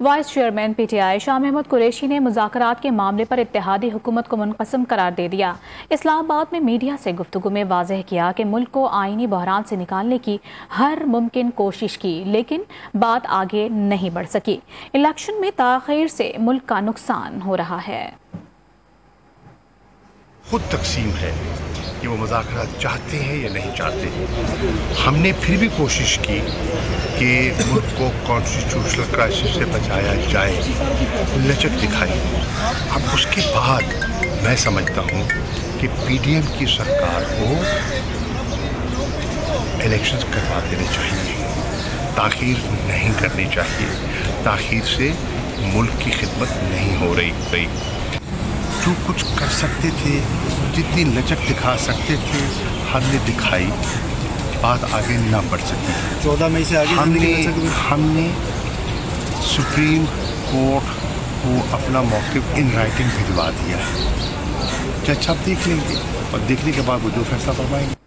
Vice chairman PTI Shah Mahmood Qureshi ने मुज़ाकरात के मामले पर इत्तेहादी हुकूमत को मुनक़सम करार दे दिया। इस्लामाबाद में मीडिया से गुफ्तगू में वाज़ेह किया कि मुल्क को आईनी बहरान से निकालने की हर मुमकिन कोशिश की, लेकिन बात आगे नहीं बढ़ सकी। इलेक्शन में ताख़ीर से मुल्क का नुकसान हो रहा है। खुद तकसीम है कि वो मुज़ाकरात चाहते हैं या नहीं चाहते। हमने फिर भी कोशिश की कि मुल्क को कॉन्स्टिट्यूशनल क्राइसिस से बचाया जाए, लचक दिखाई। अब उसके बाद मैं समझता हूँ कि PDM की सरकार को इलेक्शंस करवा देने चाहिए, ताख़ीर नहीं करनी चाहिए। ताख़ीर से मुल्क की खिदमत नहीं हो रही। जो कुछ कर सकते थे, जितनी लचक दिखा सकते थे, हमने दिखाई। बात आगे ना बढ़ सकी। 14 मई से आगे हमने सुप्रीम कोर्ट को अपना मौक़िफ़ इन राइटिंग भिजवा दिया है। जज साहब देख लेंगे और देखने के बाद वो जो फैसला फरमाएंगे।